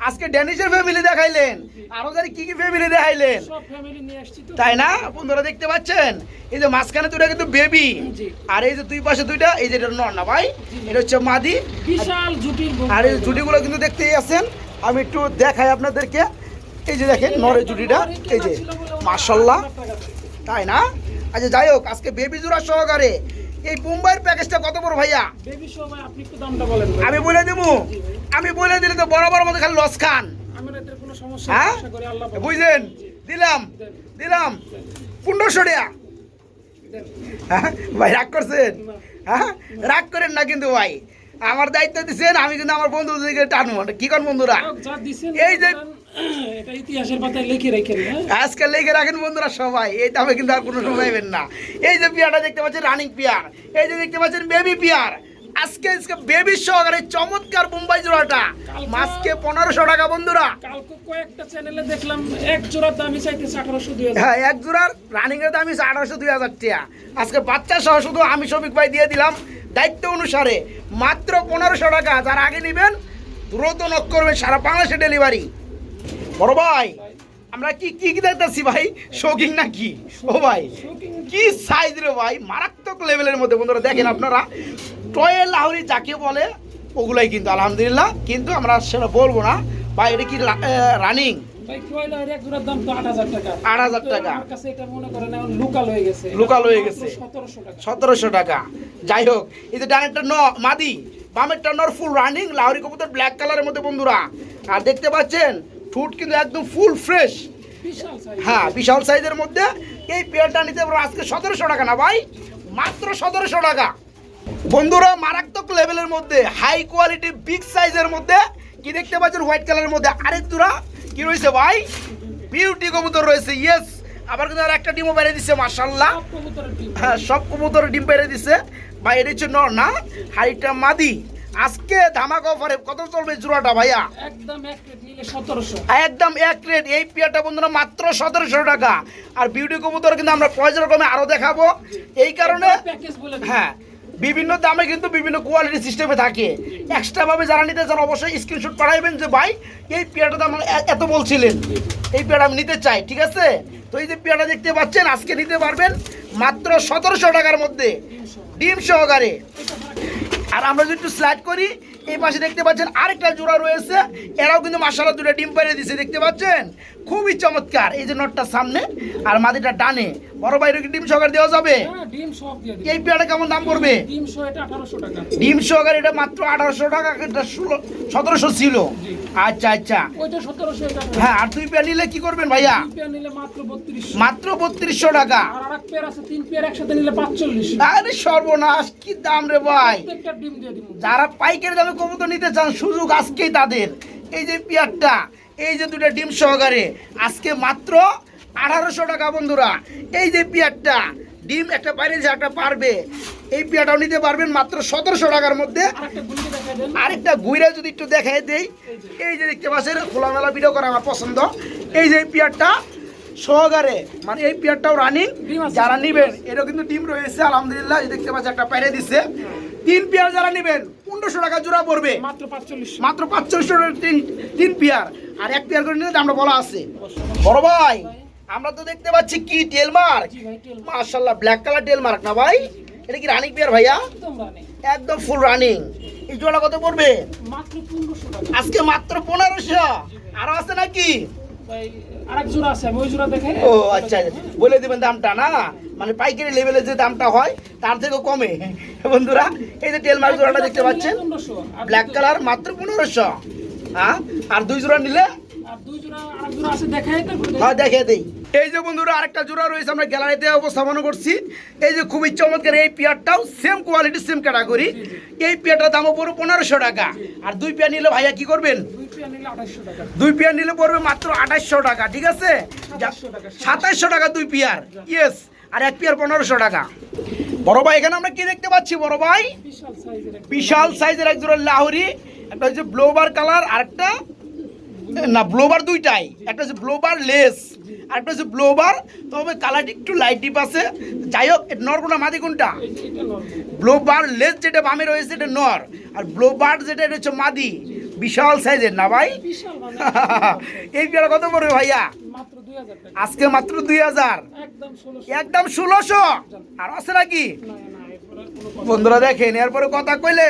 আজকে ড্যানিশের ফ্যামিলি দেখাইলেন, আরো জানি কি কি ফ্যামিলি দেখাইলেন, সব ফ্যামিলি নিয়ে আসছি তো। তাই না? বন্ধুরা দেখতে পাচ্ছেন এই যে মাঝখানে দুইটা কিন্তু বেবি, জি। আর এই যে দুই পাশে দুইটা, এই যে এটা নর না ভাই, এটা হচ্ছে মাদি। বিশাল জুটির আর এই জুটিগুলো কিন্তু দেখতেই আছেন, আমি একটু দেখাই আপনাদেরকে। এই যে দেখেন নরের জুটিটা, এই যে মাশাআল্লাহ, তাই না? আচ্ছা যাই হোক, আজকে বেবি জোড়া সহকারে এই বোম্বাইয়ের প্যাকেজটা কত বড় ভাইয়া? বেবি শো ভাই, আপনি একটু দামটা বলেন ভাই। আমি বলে দেবো, আমি বলে দিলে তো বরাবর মধ্যে খালি লস খান। আমার এতে কোনো সমস্যা হ্যাঁ? নেই, আশা করি আল্লাহ পাক। বুঝলেন? দিলাম 1500 টাকা। দেন। হ্যাঁ? ভাই রাগ করছেন? হ্যাঁ, রাগ করেন না কিন্তু ভাই, আমার দায়িত্ব দিচ্ছেন, আমি কিন্তু আমার বন্ধুদেরকে টানবো। কি করেন বন্ধুরা? যা দিছেন এই যে এটা ইতিহাসের পাতায় লিখে রাখেন। হ্যাঁ, আজকে লেগে রাখেন বন্ধুরা সবাই, এই দামে কিন্তু আর কোনো সময় পাবেন না। এই যে পিয়ারটা দেখতে পাচ্ছেন রানিং পিয়ার, এই যে দেখতে পাচ্ছেন বেবি পিয়ার, আজকে বেবি সহকারে চমৎকার বোম্বাই জোড়াটা মাসকে 1500 টাকা বন্ধুরা। কালকে কয়েকটা চ্যানেলে দেখলাম এক জোড়ার দামই চাইতেছে 1800-2000। হ্যাঁ, এক জোড়ার রানিং এর দাম 1800-2000 টাকা। আজকে বাচ্চা সহ শুধু আমি শফিক ভাই দিয়ে দিলাম দায়িত্ব অনুসারে মাত্র 1500 টাকা। যারা আগে নেবেন দ্রুত নক করবেন, সারা বাংলাদেশে ডেলিভারি। বড় ভাই আমরা কি কি কি দেখতেছি ভাই? শৌকিং নাকি? ও ভাই কি সাইজ রে ভাই, মারাত্মক লেভেলের মধ্যে বন্ধুরা। দেখেন আপনারা টয়েল লাহোরি যাকে বলে ওগুলাই কিন্তু আলহামদুলিল্লাহ, কিন্তু আমরা সেটা বলবো না ভাই। এটা কি রানিং? ভাই কয়লা এক জোড়ার দাম তো 8000 টাকা। 8000 টাকা। আমার কাছে এটা মনে করেন এখন লোকাল হয়ে গেছে। লোকাল হয়ে গেছে 1700 টাকা। 1700 টাকা। যাই হোক, এই যে ডানেরটা মাদি, বামেরটা নর, ফুল রানিং লাহোরি কবুতর ব্ল্যাক কালারের মধ্যে বন্ধুরা। আর দেখতে পাচ্ছেন ঠোঁট কিন্তু একদম ফুল ফ্রেশ। বিশাল সাইজ। হ্যাঁ, বিশাল সাইজের মধ্যে এই পেয়ারটা নিতে পারবো আজকে 1700 টাকা না ভাই, মাত্র 1700 টাকা বন্ধুরা। মারাত্মক লেভেলের মধ্যে হাই কোয়ালিটি বিগ সাইজের মধ্যে কি দেখতে পাচ্ছেন হোয়াইট কালারের মধ্যে আরেক জোড়া কি রয়েছে ভাই? বিউটি কবুতর রয়েছে। ইয়েস, আবার কিন্তু আর একটা ডিমও বেড়ে দিচ্ছে মাশাআল্লাহ। সব কবুতরের ডিম। হ্যাঁ, সব কবুতরের ডিম বেড়ে দিচ্ছে ভাই। এটা হচ্ছে নর না, হাইটা মাদি। আজকে ধামাকা অফারে কত চলবে জোড়াটা ভাইয়া? একদম এক রেট নিলে 1700। একদম এক রেট এই পেয়ারটা বন্ধুরা মাত্র 1700 টাকা। আর বিউটি কবুতর কিন্তু আমরা পর্যায়ক্রমে আরো দেখাবো, এই কারণে প্যাকেজ বলে দিন। হ্যাঁ বিভিন্ন দামে কিন্তু বিভিন্ন কোয়ালিটি সিস্টেমে থাকে। এক্সট্রা ভাবে যারা নিতে চান অবশ্যই স্ক্রিনশট পাঠাইবেন যে ভাই এই পেয়ারটা দাম এত বলছিলেন, এই পেয়ারটা আমি নিতে চাই। ঠিক আছে, তো এই যে পেয়ারটা দেখতে পাচ্ছেন আজকে নিতে পারবেন মাত্র 1700 টাকার মধ্যে ডিম সহকারে। আর আমরা যদি একটু স্লাইড করি, এই পাশে দেখতে পাচ্ছেন আরেকটা জোড়া রয়েছে, এরাও কিন্তু মাশাআল্লাহ দুটো ডিম পেরে দিছে। দেখতে পাচ্ছেন খুবই চমৎকার। এই যে নটটা সামনে আর মাদিটা ডানে, বড় বাইরে কি ডিম সহকারে দেওয়া যাবে? হ্যাঁ, ডিম সব দিয়ে দিন। এই পেয়ারটা কেমন দাম পড়বে? ডিম সহ এটা 1800 টাকা। ডিম সহকারে এটা মাত্র 1800 টাকা, এটা 1700 ছিল। আচ্ছা আচ্ছা, ওইটা 1700 এটা। হ্যাঁ। আর দুই পেয়ার নিলে কি করবেন ভাইয়া? তিন পেয়ার নিলে মাত্র 3200। মাত্র 3200 টাকা। আর আরেক পেয়ার আছে, তিন পেয়ার একসাথে নিলে 4500। আরে সর্বনাশ, কি দাম রে ভাই! প্রত্যেকটা ডিম দিয়ে দিব। যারা পাইকারি দামে কবুতর নিতে চান সুযোগ আজকেই তাদের। এই যে পেয়ারটা, এই যে দুটো ডিম সহকারে আজকে মাত্র 1800 টাকা বন্ধুরা। এই যে পেয়ারটা ডিম একটা বাইরে যে একটা পারবে, এই পেয়ারটাও নিতে পারবেন মাত্র 1700 টাকার মধ্যে। আরেকটা গুলি দেখাই দেন। আরেকটা গুইরা যদি একটু দেখাই দেই, এই যে দেখতে পাচ্ছেন খোলামেলা ভিডিও করা আমার পছন্দ। এই যে পেয়ারটা সহকারে, মানে এই পেয়ারটাও রানিং। ডিম আছে। যারা নিবেন এটাও কিন্তু ডিম রয়েছে আলহামদুলিল্লাহ। এই দেখতে পাচ্ছেন একটা পাইরে দিচ্ছে। তিন পেয়ার যারা নিবেন 1500 টাকা জোড়া পড়বে, মাত্র 4500। মাত্র 4500 টাকা তিন পেয়ার। আর এক পেয়ার করে নিলে দামটা বলা আছে। বড় ভাই আমরা তো দেখতে পাচ্ছি কি টেল মার্ক, জি ভাই, টেল মাশাআল্লাহ ব্ল্যাক কালার টেল মার্ক না ভাই? এটা কি রানিং পেয়ার ভাইয়া? একদম রানি। একদম ফুল রানিং। এই জোড়া কত পড়বে? মাত্র 1500 টাকা। আজকে মাত্র 1500। আরো আছে নাকি ভাই আরেক জোড়া আছে, আমি ওই জোড়া দেখাই। ও আচ্ছা, বলে দিবেন দামটা না, মানে পাইকারি লেভেলে যে দামটা হয় তার থেকেও কমে বন্ধুরা। এই যে টেল মার্ক জোড়াটা দেখতে পাচ্ছেন 1500। আর ব্ল্যাক কালার মাত্র 1500। হ্যাঁ, আর দুই জোড়া নিলে আর দুই জোড়া আরেক জোড়া আছে, দেখাই তো। হ্যাঁ দেখে দেই। এই যে বন্ধুরা আরেকটা জোড়া রয়েছে, আমরা গ্যালারিতে উপস্থাপন করছি। এই যে খুবই চমৎকার এই পেয়ারটাও সেম কোয়ালিটি সেম ক্যাটাগরি। এই পেয়ারটার দামও পড়বে 1500 টাকা। আর দুই পেয়ার নিলে ভাইয়া কি করবেন? দুই পেয়ার নিলে 2800 টাকা। দুই পেয়ার নিলে পড়বে মাত্র 2800 টাকা। ঠিক আছে, 2700 টাকা। 2700 টাকা দুই পেয়ার। ইয়েস, আর এক পেয়ার 1500 টাকা। বড় ভাই এখানে আমরা কি দেখতে পাচ্ছি বড় ভাই? বিশাল সাইজের বিশাল সাইজের এক জোড়া লাহোরি, একটা হচ্ছে ব্লোবার কালার আর একটা না ব্লোবার দুইটাই, একটা হচ্ছে ব্লোবার লেস আর একটা হচ্ছে ব্লোবার, তবে কালারটা একটু লাইট ডিপ আছে। যাই হোক নর কোনটা মাদি কোনটা? এটা নরমাল ব্লোবার লেস যেটা বামে রয়েছে এটা নর, আর ব্লোবার যেটা এটা হচ্ছে মাদি। বিশাল সাইজের না ভাই? বিশাল মানে এই পেয়ারা কত পড়বে ভাইয়া? মাত্র 2000 টাকা, আজকে মাত্র 2000, একদম 1600। একদম 1600। আর আছে নাকি না না এরপরে কোনো কথা বন্ধুরা? দেখেন এরপরে কথা কইলে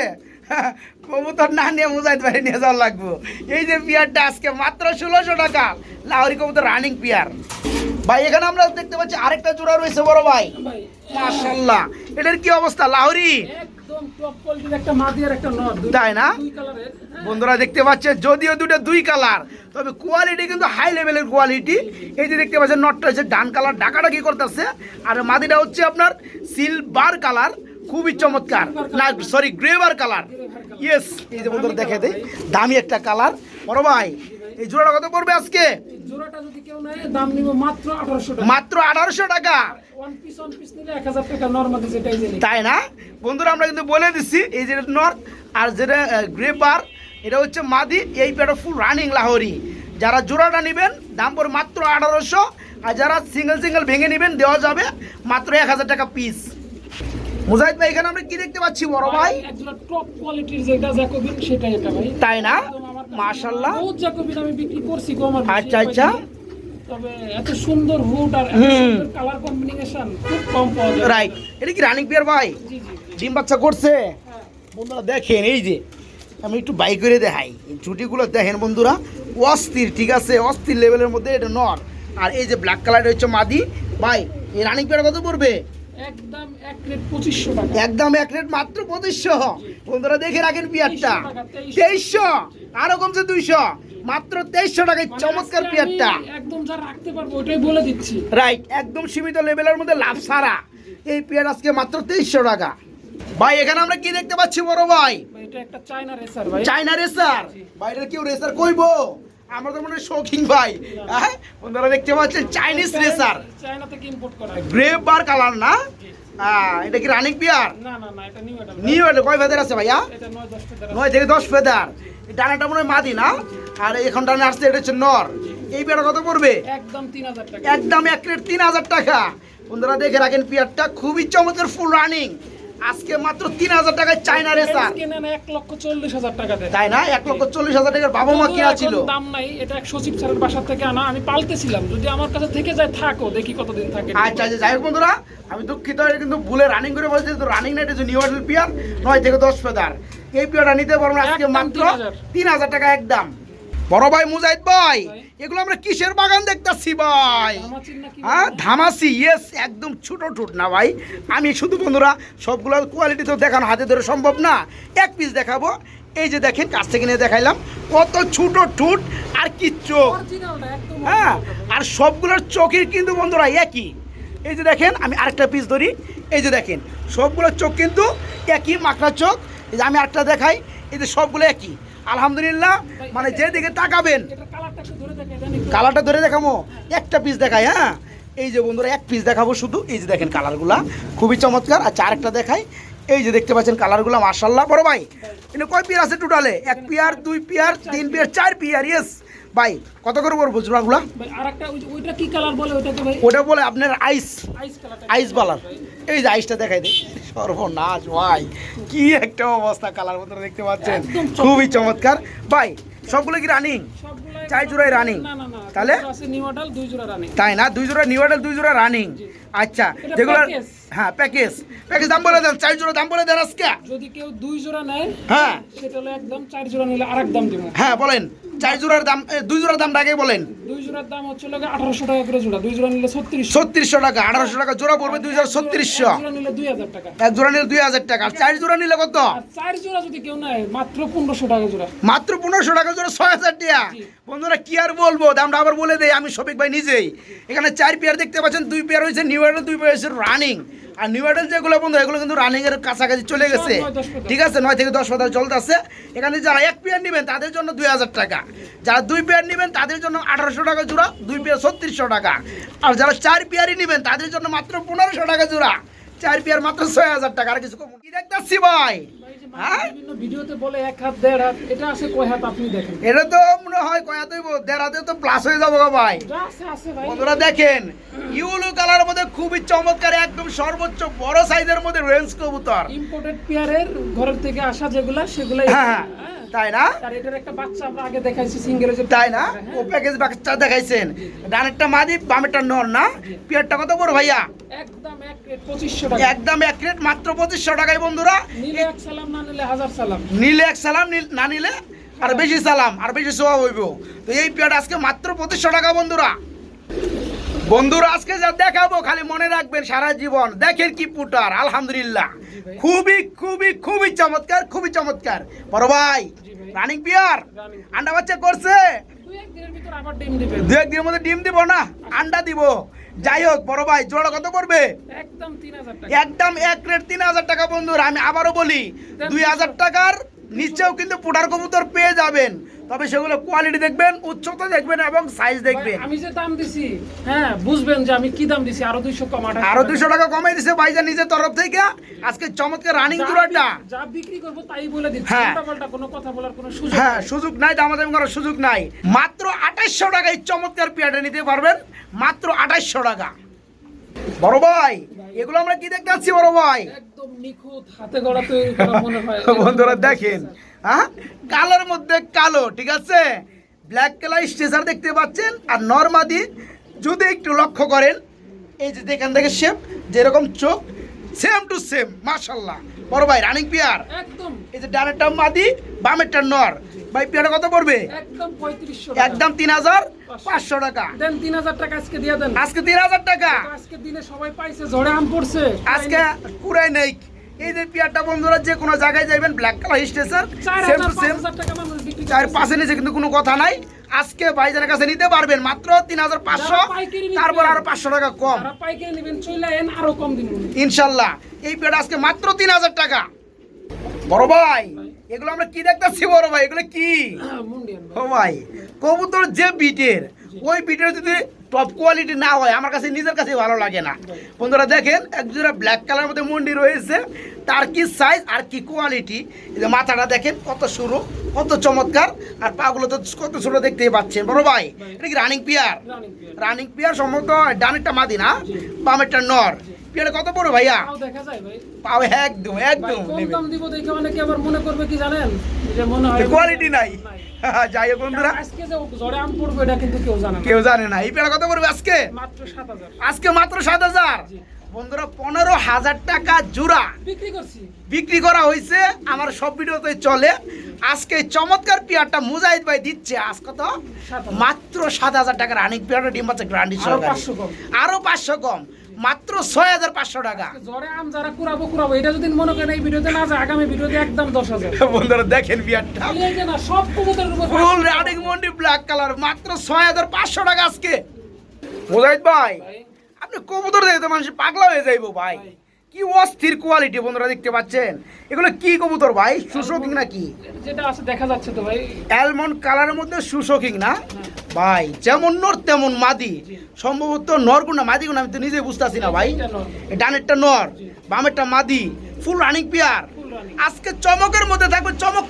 কবুতর না নিয়ে মুজাহিদ ভাই নিয়ে যাওয়া লাগবো। এই যে পিয়ারটা আজকে মাত্র 1600 টাকা, লাহোরি কবুতর রানিং পিয়ার। ভাই এখানে আমরা দেখতে পাচ্ছি আরেকটা জোড়া রয়েছে বড় ভাই, ভাই মাশাআল্লাহ। এটার কি অবস্থা লাহোরি? একদম টপ কোয়ালিটির একটা মাদি আর একটা নর, তাই না? দুই কালারের। বন্ধুরা দেখতে পাচ্ছেন যদিও দুটো দুই কালার, তবে কোয়ালিটি কিন্তু হাই লেভেলের কোয়ালিটি। এই যে দেখতে পাচ্ছেন নটটা হচ্ছে ডান কালার ডাকাটা কি করতেছে, আর মাদিটা হচ্ছে আপনার সিলভার কালার, খুবই চমৎকার। না সরি গ্রেভার কালার, ইয়েস। এই যে বন্ধুরা দেখে দেয় দামি একটা কালার। বড় ভাই এই জোড়াটা কত পড়বে আজকে? এই জোড়াটা যদি কেউ নেয় দাম নিব মাত্র 1800 টাকা। মাত্র 1800 টাকা, ওয়ান পিস নিলে 1000 টাকা নরমালি যেটাই জানি। তাই না? বন্ধুরা আমরা কিন্তু বলে দিচ্ছি এই যে নর আর যেটা গ্রেভার এটা হচ্ছে মাদি। এই পেয়ারটা ফুল রানিং লাহোরি। যারা জোড়াটা নেবেন দাম পড়বে মাত্র 1800, আর যারা সিঙ্গেল ভেঙে নেবেন দেওয়া যাবে মাত্র 1000 টাকা পিস। মুজাহিদ ভাই এখানে আমরা কি দেখতে পাচ্ছি বড় ভাই? একজোড়া টপ কোয়ালিটির যেটা জ্যাকোবিন সেটাই এটা ভাই। তাই না? একদম আমার কাছে মাশাআল্লাহ। বহুত জ্যাকোবিন আমি বিক্রি করছি কম আর বেশি আচ্ছা, আচ্ছা। তবে এত সুন্দর হুড আর এত সুন্দর কালার কম্বিনেশন খুব কম পাওয়া যায়। রাইট। এটা কি রানিং পেয়ার ভাই? জি জি জি। ডিম বাচ্চা করছে? হ্যাঁ। বন্ধুরা দেখেন এই যে আমি একটু বাই করে দেখাই, এই চুটিগুলো দেখেন বন্ধুরা, অস্থির। ঠিক আছে, অস্থির লেভেলের মধ্যে এটা নর, আর এই যে ব্ল্যাক কালার হচ্ছে মাদি। ভাই এই রানিং পেয়ার কত পড়বে? একদম এক রেট 2500 টাকা। একদম এক রেট মাত্র 2500। বন্ধুরা দেখে রাখেন পিয়ারটা 2300 টাকা, 2300, আরো কমছে 200, মাত্র 2300 টাকায় মানে চমৎকার আজকে পিয়ারটা। আমি একদম যা রাখতে পারবো ওটাই বলে দিচ্ছি। রাইট, একদম সীমিত লেভেলের মধ্যে লাভ সারা এই পেয়ার আজকে মাত্র 2300 টাকা। ভাই এখানে আমরা কি দেখতে পাচ্ছি বড় ভাই? ভাই, এটা একটা চায়না রেসার ভাই। চাইনা রেসার। বাইরের কেউ রেসার কইবো? আমরা তো মনে হয় শৌখিন ভাই। হ্যাঁ বন্ধুরা দেখতে পাচ্ছেন চাইনিজ রেসার, চায়না থেকে ইম্পোর্ট করা। গ্রেভ বার কালার না? হ্যাঁ, এটা কি রানিং পিয়ার? না না না এটা নিউ এটা। নিউ এটা কয় ফেদার আছে ভাইয়া? এটা 9-10 টাকা। 9 থেকে 10 ফেদার। এই ডানাটা মনে হয় মাদি না, আর এখন ডানে আসছে এটা হচ্ছে নর। এই পেয়ারটা কত পড়বে? একদম 3000 টাকা। একদম এক রেট 3000 টাকা। বন্ধুরা দেখে রাখেন পিয়ারটা খুবই চমৎকার ফুল রানিং, আজকে মাত্র 3000 টাকায় চাইনা রেসার। কেনেন 1,40,000 টাকা দেয়। তাই না? 1,40,000 টাকার বাবা মা কিনা ছিল। এখন দাম নাই, এটা এক সচিব স্যারের বাসা থেকে আনা, আমি পালতেছিলাম। যদি আমার কাছে থেকে যায় থাকো, দেখি কতদিন থাকে। আচ্ছা আচ্ছা, যাই হোক বন্ধুরা আমি দুঃখিত, এটা কিন্তু ভুলে রানিং করে বলছি, তো রানিং না, এটা হচ্ছে নিউ মডেল পিয়ার, 9 থেকে 10 ফেদার। এই পিয়ারটা নিতে পারবেন আজকে একদম মাত্র 3000 3000 টাকা একদম। বড় ভাই মুজাহিদ ভাই, এগুলো আমরা কিসের বাগান দেখতাছি ভাই? ধামাচির নাকি হ্যাঁ ধামাসি, ইয়েস। একদম ছোট ঠোঁট না ভাই, আমি শুধু বন্ধুরা সবগুলো কোয়ালিটি তো দেখানো হাতে ধরে সম্ভব না, এক পিস দেখাবো। এই যে দেখেন কাছ থেকে নিয়ে দেখাইলাম, কত ছোট ঠোঁট আর কি চোখ। অরিজিনালটা একদম হ্যাঁ, original। আর সবগুলোর চোখের কিন্তু বন্ধুরা একই। এই যে দেখেন আমি আরেকটা পিস ধরি, এই যে দেখেন সবগুলোর চোখ কিন্তু একই মাকড়া চোখ। এই যে আমি আরেকটা দেখাই, এই যে সবগুলো একই আলহামদুলিল্লাহ। মানে যেদিকে তাকাবেন, এটা কালারটা একটু ধরে দেখে দেন একটু। কালারটা ধরে দেখাবো, একটা পিস দেখাই। হ্যাঁ এই যে বন্ধুরা এক পিস দেখাবো শুধু, এই যে দেখেন কালারগুলা খুবই চমৎকার। আচ্ছা আরেকটা দেখাই, এই যে দেখতে পাচ্ছেন কালারগুলো মাশাআল্লাহ। বড় ভাই এটা কয় পেয়ার আছে টোটালে? 1 pair, 2 pair, 3 pair, 4 pair. Yes ভাই, কত করে পড়বো জোড়াগুলা? ভাই আরেকটা ওইটা কি কালার বলে ওটাকে ভাই? ওটা বলে আপনার আইস, আইস কালারটা। আইস বালার। এই যে আইসটা দেখাই দিই, সর্বনাশ ভাই, কি একটা অবস্থা। কালার বন্ধুরা দেখতে পাচ্ছেন একদম খুবই চমৎকার। ভাই সবগুলো কি রানিং? সবগুলো 4 জোড়াই রানিং? না না না, তাহলে আছে নিউ মডেল 2 জোড়া রানিং। তাই না? 2 জোড়া নিউ মডেল, 2 জোড়া রানিং। আচ্ছা এটা যেগুলো package। হ্যাঁ প্যাকেজ, প্যাকেজ দাম বলে দেন, 4 জোড়া দাম বলে দেন আজকে। যদি কেউ 2 জোড়া নেয় হ্যাঁ সেটা হলো একদম, 4 জোড়া নিলে আরেক দাম দিব। হ্যাঁ বলেন, 4 জোড়ার দাম, 2 জোড়ার দামটা আগে বলেন। 2 জোড়ার দাম হচ্ছে লাগে 1800 টাকা করে জোড়া, 2 জোড়া নিলে 3600। 3600 টাকা, 1800 টাকা জোড়া পড়বে, 3600। এক জোড়া নিলে 2000 টাকা। এক জোড়া নিলে 2000 টাকা, আর 4 জোড়া নিলে কত? আর 4 জোড়া যদি কেউ নেয় মাত্র 1500 টাকা জোড়া। মাত্র 1500 টাকা জোড়া, 6000 টাকা। জি। বন্ধুরা কি আর বলবো, দামটা আবার বলে দেই আমি শফিক ভাই নিজেই। এখানে 4 পেয়ার দেখতে পাচ্ছেন, 2 পেয়ার হয়েছে নিউ মডেল, 2 পেয়ার হয়েছে রানিং। আর নিউ মডেল যেগুলো বন্ধু এগুলো কিন্তু রানিং এর কাছাকাছি চলে গেছে। 9-10 ফেদার। ঠিক আছে, 9 থেকে 10 ফেদার চলতেছে। এখানে যারা 1 পেয়ার নেবেন তাদের জন্য 2000 টাকা, যারা 2 পেয়ার নেবেন তাদের জন্য 1800 টাকা জোড়া, 2 পেয়ার 3600 টাকা, আর যারা 4 পেয়ারই নেবেন তাদের জন্য মাত্র 1500 টাকা জোড়া। 4 পেয়ার মাত্র 6000 টাকা। আর কিছু কম কি দেখতেছি ভাই? ভাই যে মানুষ বিভিন্ন ভিডিওতে বলে 1 হাত 1.5 হাত, এটা আছে কয় হাত আপনি দেখেন। এটা তো মনে হয় কয়া দইব 1.5 হাতে তো প্লাস হয়ে যাবো গো ভাই। যা আছে ভাই। বন্ধুরা দেখেন ইউলো কালারের মধ্যে খুবই চমৎকার একদম সর্বোচ্চ বড় সাইজের মধ্যে রেঞ্জ কবুতর। ইম্পোর্টেড পেয়ারের ঘরের থেকে আসা সেগুলাই হ্যাঁ তাই না? আর এটার একটা বাচ্চা আমরা আগে দেখাইছি সিঙ্গেল যে তাই না? ও প্যাকেজ বাচ্চা দেখাইছেন। ডানেরটা মাদি বামেরটা নর না? পেয়ারটা কত বড় ভাইয়া? একদম 1 রেট 2500 টাকা। একদম 1 রেট মাত্র 2500 টাকায় বন্ধুরা। নিলে 1 সালাম, না নিলে 1000 সালাম। নিলে 1 সালাম, না নিলে আর বেশি সালাম, আর বেশি সোয়াব হইব। তো এই পেয়ারটা আজকে মাত্র 2500 টাকা বন্ধুরা। বন্ধুরা আজকে যা দেখাবো খালি মনে রাখবেন সারা জীবন। দেখেন কি পুটার, আলহামদুলিল্লাহ খুবই খুবই খুবই চমৎকার, খুবই চমৎকার। বড় ভাই রানিং পিয়ার আন্ডা বাচ্চা করছে, 2-1 দিনের ভিতর আবার ডিম দিবে। 2-1 দিনের মধ্যে ডিম দিব না, আন্ডা দিব। যাই হোক বড় ভাই জোড়া কত পড়বে? একদম 3000 টাকা। একদম 1 রেট 3000 টাকা বন্ধুরা। আমি আবারও বলি 2000 টাকার নিচেও কিন্তু পুটার কবুতর পেয়ে যাবেন। তবে সেগুলো কোয়ালিটি দেখবেন, উচ্চতা দেখবেন এবং সাইজ দেখবেন। ভাই, আমি যে দাম দিছি, হ্যাঁ বুঝবেন যে আমি কি দাম দিছি। আরো 200 কম, 28 আরো 200 টাকা কমাই দিছে ভাইজান নিজের তরফ থেকে। আজকে চমৎকার রানিং জোড়াটা যা বিক্রি করব তাই বলে দিচ্ছি। হ্যাঁ। উল্টাপাল্টা কোনো কথা বলার কোনো সুযোগ হ্যাঁ নেই। সুযোগ নাই, দামাদামি করার সুযোগ নাই। মাত্র 2800 টাকায় চমৎকার পেয়ারটা নিতে পারবেন, মাত্র 2800 টাকা। বড় ভাই এগুলো আমরা কি দেখতে পাচ্ছি বড় ভাই? একদম নিখুঁত হাতে গড়া তৈরি করা মনে হয়। বন্ধুরা দেখেন, হ্যাঁ কালোর মধ্যে কালো, ঠিক আছে, ব্ল্যাক কালার স্ট্রেচার দেখতে পাচ্ছেন। আর নরমাদি যদি একটু লক্ষ্য করেন, এই যে এখান থেকে শেপ যেরকম চোখ সেম টু সেম, মাশাআল্লাহ। বড় ভাই রানিং পেয়ার, একদম এই যে ডানেরটা মাদি বামেরটা নর। ভাই পেয়ারটা কত পড়বে? একদম 3500 টাকা। একদম 3500 টাকা। দেন 3000 টাকা আজকে দিয়ে দেন। আজকে 3000 টাকা। আজকে দিনে সবাই পাইছে, ঝড়ে আম পড়ছে। আজকে কুড়াই নেই। এই যে পেয়ারটা বন্ধুরা যে কোনো জায়গায় যাবেন, black colour stretcher same to same, 4000 টাকা মানুষ বিক্রি করে। 4-5 নিচে কিন্তু কোনো কথা নাই। আজকে ভাইজানের কাছে নিতে পারবেন মাত্র 3500, তারপর আরো 500 টাকা কম যারা পাইকারি নেবেন চলে আইন, আরো কম দিন ইনশাল্লাহ। এই পেয়ারটা আজকে মাত্র 3000 টাকা। বড় ভাই এগুলো আমরা কি দেখতেছি বড় ভাই? এগুলো কি? মুন্ডিয়ান ও ভাই কবুতর যে বিটের, ওই বিটের যদি টপ কোয়ালিটি না হয় আমার কাছে নিজের কাছে ভালো লাগে না। বন্ধুরা দেখেন একজোড়া ব্ল্যাক কালার মধ্যে মুন্ডি রয়েছে, তার কি সাইজ আর কি কোয়ালিটি। এই যে মাথাটা দেখেন কত সরু, কত চমৎকার, আর পাগুলো তো কত ছোট দেখতেই পাচ্ছেন। বড় ভাই এটা কি রানিং পিয়ার? রানিং পিয়ার সম্ভবত ডানেরটা মাদি না, বামেরটা নর। পিয়ারে কত পড়ে ভাইয়া? তাও দেখা যায় ভাই। পাও একদম ভাই, একদম কম নেবে। দাম দিব দেখে অনেকে আবার মনে করবে কি জানেন, যে মনে হয় কোয়ালিটি নাই। যাই হোক বন্ধুরা আজকে যে ঝড়ে আম পড়বে এটা কিন্তু কেউ জানে না। কেউ জানে না। এই পেয়ারা কত পড়বে আজকে? মাত্র 7000 আজকে মাত্র 7000। জি। বন্ধুরা 15000 টাকা জোড়া বিক্রি করছি। বিক্রি করা হয়েছে, আমার সব ভিডিওতে চলে। আজকে চমৎকার পেয়ারটা মুজাহিদ ভাই দিচ্ছে আজ কত? 7000 মাত্র 7000 টাকার রানিং পেয়ারটা ডিম বাচ্চা গ্যারান্টি আরো সহকারে। 500 কম। আরো 500 কম, মাত্র 6500 টাকা। ঝড়ে আম যারা কুড়াবো এটা যদি মনে করেন এই ভিডিওতে না যায়, আগামী ভিডিওতে একদম 10000। বন্ধুরা দেখেন পেয়ারটা খালি এই যে না, সব কবুতরের উপর full running Mondi black colour, মাত্র 6500 টাকা আজকে। মুজাহিদ ভাই আপনি কবুতর দেখতে মানুষ পাগলা হয়ে যাইবো ভাই, কি অস্থির কোয়ালিটি। বন্ধুরা দেখতে পাচ্ছেন এগুলো কি কবুতর ভাই? সুশোকিং নাকি? যেটা আছে দেখা যাচ্ছে তো ভাই। অ্যালমন্ড কালারের মধ্যে সুশোকিং না ভাই? যেমন নর তেমন মাদি। সম্ভবত নর কোনটা মাদি কোনটা আমি তো নিজে বুঝতেছি না ভাই। ডানেরটা নর, বামেরটা মাদি, full running pair. Full running। আজকে চমকের মধ্যে থাকবে চমক।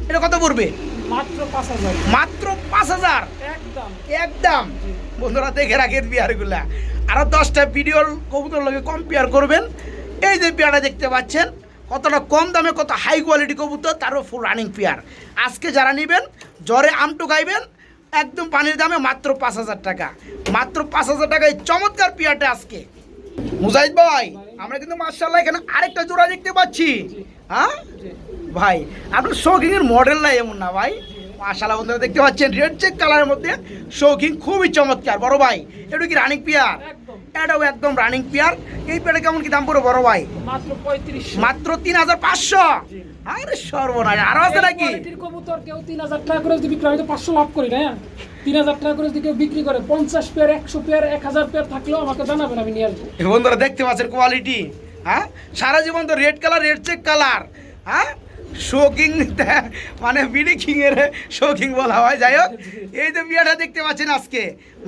এটা কত পড়বে? মাত্র 5000। মাত্র 5000 একদম একদম। বন্ধুরা দেখে রাখেন পেয়ারগুলা। আরো 10টা ভিডিওর কবুতর লগে কম্পেয়ার করবেন। এই যে পেয়ারটা দেখতে পাচ্ছেন কতটা কম দামে কত হাই কোয়ালিটি কবুতর, তারও ফুল রানিং পেয়ার। আজকে যারা নেবেন জ্বরে আমটু খাইবেন একদম পানির দামে মাত্র 5000 টাকা। মাত্র 5000 টাকায় চমৎকার পেয়ারটা আজকে। মুজাহিদ ভাই আমরা কিন্তু মাশাআল্লাহ এখানে আরেকটা জোড়া দেখতে পাচ্ছি। হ্যাঁ ভাই আপনার শৌখিনের মডেল নাই এমন না ভাই? মাশাআল্লাহ বন্ধুরা দেখতে পাচ্ছেন রেড চেক কালারের মধ্যে শৌখিন, খুবই চমৎকার। বড় ভাই এটা কি রানিং পেয়ার? একদম এটাও একদম রানিং পেয়ার। এই পেয়ারে কেমন কি দাম পড়ে বড় ভাই? মাত্র 3500। মাত্র 3500। আরে সর্বনাশ, আরো আছে নাকি? কোয়ালিটির কবুতর কেউ 3000 টাকা করে যদি বিক্রি করে, আমি তো 500 লাভ করি না। 3000 টাকা করে যদি কেউ বিক্রি করে, 50 পেয়ার 100 পেয়ার 1000 পেয়ার থাকলেও আমাকে জানাবেন, আমি নিয়ে আসবো। বন্ধুরা দেখতে পাচ্ছেন কোয়ালিটি। হ্যাঁ সারা জীবন তো red colour, red check colour. হ্যাঁ শোকিং মানে বিডি কিং এর শোকিং বলা হয়। যাই হোক, এই যে পেয়ারটা দেখতে পাচ্ছেন আজকে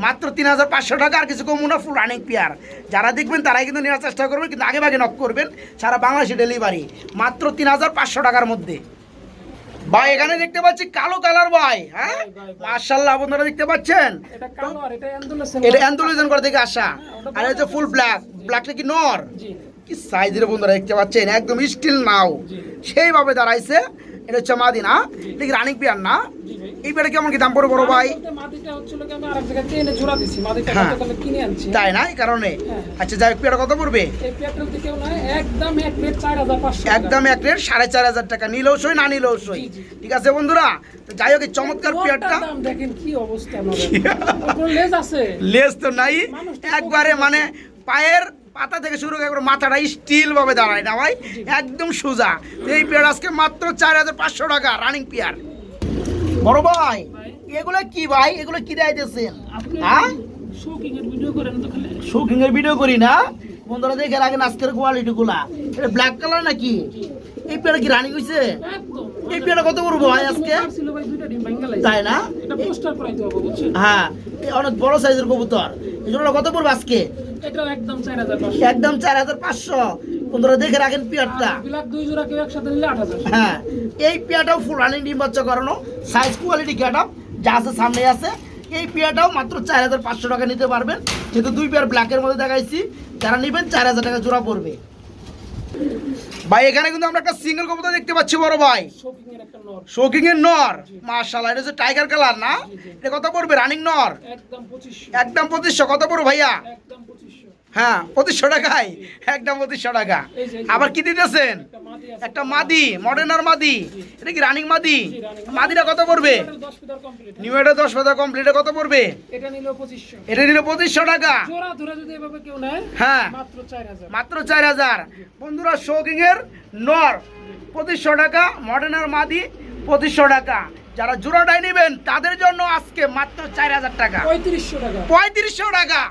মাত্র 3,500 টাকা, আর কিছু কম না, ফুল রানিং পেয়ার। যারা দেখবেন তারাই কিন্তু নেওয়ার চেষ্টা করবেন, কিন্তু আগে ভাগে নক করবেন, সারা বাংলাদেশে ডেলিভারি মাত্র 3,500 টাকার মধ্যে। ভাই এখানে দেখতে পাচ্ছি কালো কালার ভাই, হ্যাঁ মাশাআল্লাহ বন্ধুরা দেখতে পাচ্ছেন, এটা কালো আর এটা অ্যান্ডুলেশন। এটা অ্যান্ডুলেশন করে থেকে আসা, আর এই যে ফুল ব্ল্যাক, ব্ল্যাকটা কি নর, জি কি সাইজের বন্ধুরা দেখতে পাচ্ছেন, একদম স্টিল নাও সেইভাবে দাঁড়াইছে। এটা হচ্ছে মাদি না, এটা কি রানিং পেয়ার না? জি ভাই। এই পেয়ারে কেমন কি দাম পড়ে বড় ভাই? বলতে মাটিটা হচ্ছিল কি আমি আরেক জায়গা থেকে এনে জোড়া দিছি, মাটিটা হ্যাঁ। গতকাল কিনে আনছি। তাই না, এই কারণে। হ্যাঁ। আচ্ছা যাই হোক, পেয়ারটা কত পড়বে? এই পেয়ারটার দিকেও নয়, একদম এক প্লেট 4,500 টাকা। একদম এক রেট 4,500 টাকা, নিলেও সই না নিলেও সই। জি, জি। ঠিক আছে বন্ধুরা, তো যাই হোক এই চমৎকার পেয়ারটা, নরটার দাম দেখেন কি অবস্থা নরের। ওর কোনো লেজ আছে? লেজ তো নাই, মানুষ তো একবারে মানে পায়ের পাতা থেকে শুরু করে একবার মাথাটা স্টিল ভাবে দাঁড়ায় না ভাই, জি। একদম সোজা। তো এই পেয়ার আজকে মাত্র 4,500 টাকা রানিং পেয়ার। বড় ভাই ভাই, এগুলো কি ভাই, এগুলো কি দিতেছেন? আপনি হ্যাঁ শৌকিং এর ভিডিও করেন তো খালি। শৌকিং এর ভিডিও করি না বন্ধুরা, দেখে রাখেন আজকের কোয়ালিটি গুলা। এটা ব্ল্যাক কালার নাকি? এই পেয়ার কি রানিং হইছে? একদম। এই পেয়ারটা কত পড়বো ভাই আজকে? ছিল ভাই দুইটা ডিম ভাঙা লাগছে। তাই না? এটা পোস্টার করাইতে হবে বুঝছেন? হ্যাঁ, এই অনেক বড় সাইজের কবুতর, এই জন্য কত পড়বে আজকে? এটা একদম 4,500। একদম 4,500। বন্ধুরা দেখে রাখেন পেয়ারটা। বিলাক দুই জোড়া কেউ একসাথে নিলে 8,000। হ্যাঁ, এই পেয়ারটাও ফুল রানিং ডিম বাচ্চা করানো, সাইজ কোয়ালিটি গেটআপ যা আছে সামনে আছে। এই পেয়ারটাও মাত্র 4,500 টাকা নিতে পারবেন, যেহেতু দুই পেয়ার ব্ল্যাকের মধ্যে দেখাইছি। যারা নেবেন 4,000 টাকা জোড়া পড়বে। ভাই এখানে কিন্তু আমরা একটা সিঙ্গেল কবুতর দেখতে পাচ্ছি বড় ভাই, শৌকিং এর একটা নর। শোকিং এর নর, মাশাআল্লাহ। এটা হচ্ছে টাইগার কালার না? এটা কত পড়বে রানিং নর? একদম 2500। একদম 2500। কত পড়বে ভাইয়া? একদম 2500। হ্যাঁ 2500 টাকায়, একদম 2500 টাকা। এই যে, আবার কি দিতেছেন? একটা মাটি আছে। একটা মাদি, মডার্নার মাদি। এটা কি রানিং মাদি? জি, running। মাদিটা কত পড়বে? এটা 10 ফিটার কমপ্লিট। নিউ এটা 10 পাতা কমপ্লিট, কত পড়বে? এটা নিলো 2500। এটা নিল 2500 টাকা। জোড়া ধরে যদি এভাবে কেউ নেয় হ্যাঁ মাত্র 4000। মাত্র 4,000। বন্ধুরা শোকিং এর নর 2500 টাকা, মডার্নার মাদি 2500 টাকা। যারা জোড়াটাই নেবেন তাদের জন্য আজকে মাত্র 4,000 টাকা, 3500 টাকা। 3500 টাকা।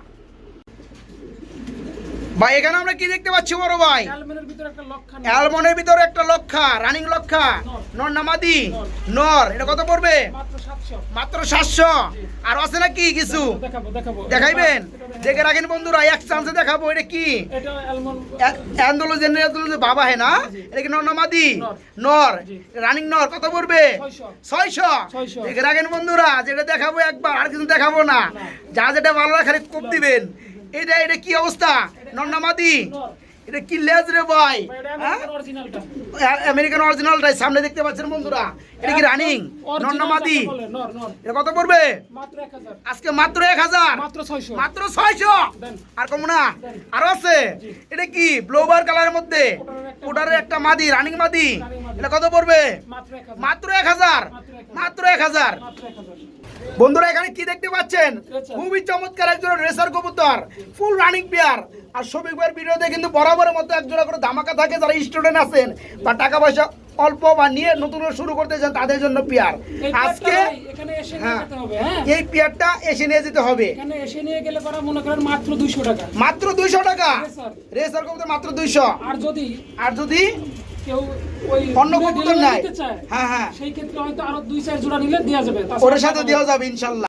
ভাই এখানে আমরা কি দেখতে পাচ্ছি বড় ভাই? অ্যালমেনের ভিতরে একটা লক্ষণ। অ্যালমনের ভিতরে একটা লক্ষা, রানিং লক্ষা, নর না মাদি? নর। এটা কত পড়বে? মাত্র 700। মাত্র 700। আর আছে নাকি কিছু দেখাবো। দেখাইবেন? দেখে রাখেন বন্ধুরা, এক চান্সে দেখাবো। এটা কি এটা অ্যালমন। অ্যান্ডোলজেন বাবা হ্যাঁ না? জি। এটা কি নর না মাদি? নর। নর। জি। রানিং নর। কত পড়বে? 600। 600। দেখে রাখেন বন্ধুরা, যেটা দেখাবো একবার, আর কিছু দেখাবো না। না। যা যেটা ভালো লাগে খালি কোপ দিবেন। এটা কি অবস্থা? নর না মাদি? নর। এটা কি লেজ রে ভাই? ভাই, এটা হ্যাঁ আমেরিকান অরিজিনালটা। আমেরিকান অরিজিনালটাই সামনে দেখতে পাচ্ছেন বন্ধুরা। এটা কি রানিং? নর না মাদি? যাকে বলে, নর। এটা কত পড়বে? মাত্র 1000। আজকে মাত্র 1000। মাত্র 600। মাত্র 600। দেন। আর কম না? আরো আছে? এটা কি ব্লোবার কালারের মধ্যে? ওটার একটা মাদি, রানিং মাদি। রানিং মাদি। এটা কত পড়বে? মাত্র 1000। মাত্র 1000। মাত্র 1000। মাত্র 1000। বন্ধুরা এখানে কি দেখতে পাচ্ছেন? আচ্ছা। খুবই চমৎকার একজন রেসার কবুতর, ফুল রানিং পেয়ার। আর শফিক ভাইয়ের ভিডিওতে কিন্তু বরাবরের মতো এক জোড়া করে ধামাকা থাকে। যারা স্টুডেন্ট আছেন বা টাকা পয়সা অল্প বা নিয়ে নতুন শুরু করতে চান তাদের জন্য পেয়ার। এই আজকে পেয়ারটা ভাই, এখানে এসে নিয়ে হ্যাঁ, যেতে হবে, হ্যাঁ? এই পেয়ারটা এসে নিয়ে যেতে হবে। এখানে এসে নিয়ে গেলে পরে মনে করেন মাত্র 200 টাকা। মাত্র 200 টাকা। রেসার। রেসার কবুতর মাত্র 200। আর যদি কেউ ওই অন্য কবুতর delivery নাই, দিতে চায়, হ্যাঁ হ্যাঁ, সেই ক্ষেত্রে হয়তো আরো 2-4 জোড়া নিলে দেওয়া যাবে। ওর সাথে দেওয়া যাবে ইনশাল্লাহ।